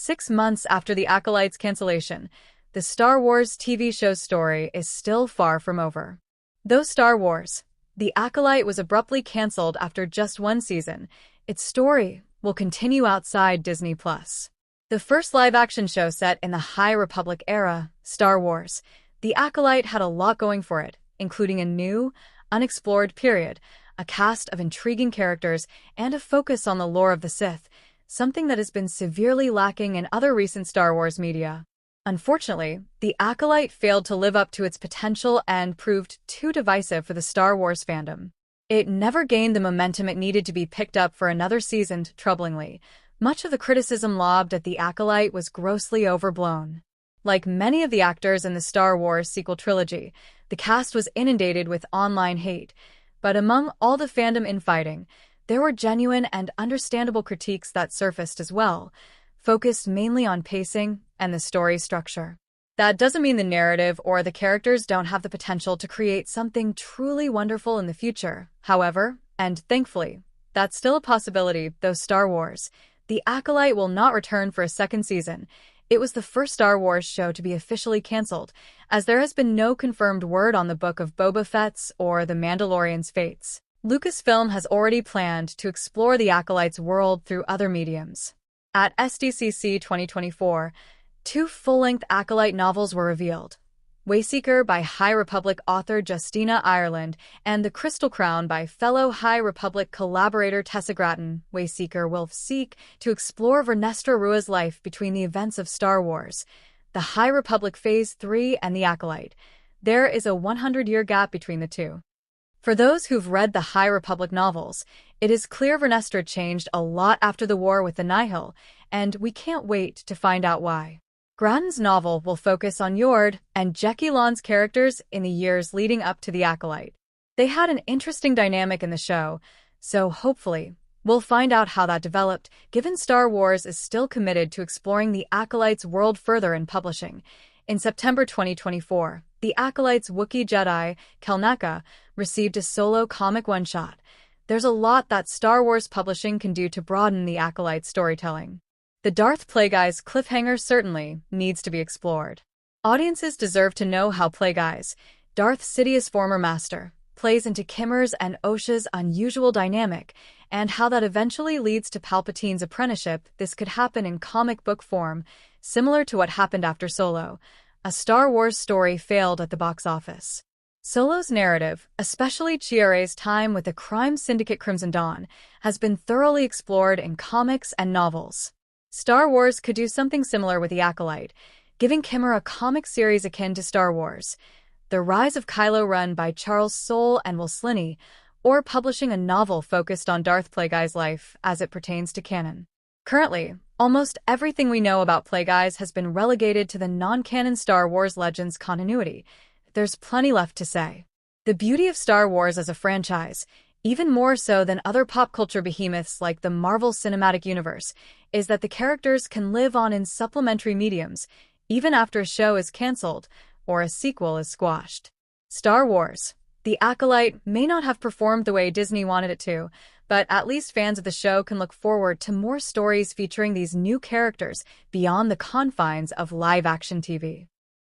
6 months after the Acolyte's cancellation, the Star Wars TV show's story is still far from over. Though Star Wars, The Acolyte was abruptly cancelled after just one season, its story will continue outside Disney+. The first live-action show set in the High Republic era, Star Wars, The Acolyte had a lot going for it, including a new, unexplored period, a cast of intriguing characters, and a focus on the lore of the Sith, something that has been severely lacking in other recent Star Wars media. Unfortunately, The Acolyte failed to live up to its potential and proved too divisive for the Star Wars fandom. It never gained the momentum it needed to be picked up for another season, troublingly. Much of the criticism lobbed at The Acolyte was grossly overblown. Like many of the actors in the Star Wars sequel trilogy, the cast was inundated with online hate, but among all the fandom infighting, there were genuine and understandable critiques that surfaced as well, focused mainly on pacing and the story structure. That doesn't mean the narrative or the characters don't have the potential to create something truly wonderful in the future, however, and thankfully, that's still a possibility, though Star Wars, The Acolyte will not return for a second season. It was the first Star Wars show to be officially cancelled, as there has been no confirmed word on the Book of Boba Fett's or The Mandalorian's fates. Lucasfilm has already planned to explore the Acolyte's world through other mediums. At SDCC 2024, 2 full-length Acolyte novels were revealed: Wayseeker by High Republic author Justina Ireland and The Crystal Crown by fellow High Republic collaborator Tessa Gratton. Wayseeker will seek to explore Vernestra Rua's life between the events of Star Wars, the High Republic Phase 3, and The Acolyte. There is a 100-year gap between the two. For those who've read the High Republic novels, it is clear Vernestra changed a lot after the war with the Nihil, and we can't wait to find out why. Gratton's novel will focus on Yord and Jeki Lon's characters in the years leading up to The Acolyte. They had an interesting dynamic in the show, so hopefully, we'll find out how that developed, given Star Wars is still committed to exploring The Acolyte's world further in publishing. In September 2024, The Acolyte's Wookiee Jedi, Kelneka, received a solo comic one-shot. There's a lot that Star Wars publishing can do to broaden The Acolyte's storytelling. The Darth Plagueis cliffhanger certainly needs to be explored. Audiences deserve to know how Plagueis, Darth Sidious' former master, plays into Kimmer's and Osha's unusual dynamic, and how that eventually leads to Palpatine's apprenticeship. This could happen in comic book form, similar to what happened after Solo. A Star Wars story failed at the box office. Solo's narrative, especially Chiare's time with the crime syndicate Crimson Dawn, has been thoroughly explored in comics and novels. Star Wars could do something similar with The Acolyte, giving Kimmer a comic series akin to Star Wars, The Rise of Kylo Ren by Charles Soule and Will Sliney, or publishing a novel focused on Darth Plagueis' life as it pertains to canon. Currently, almost everything we know about Plagueis has been relegated to the non-canon Star Wars Legends continuity. There's plenty left to say. The beauty of Star Wars as a franchise, even more so than other pop culture behemoths like the Marvel Cinematic Universe, is that the characters can live on in supplementary mediums, even after a show is cancelled or a sequel is squashed. Star Wars, The Acolyte may not have performed the way Disney wanted it to, but at least fans of the show can look forward to more stories featuring these new characters beyond the confines of live-action TV.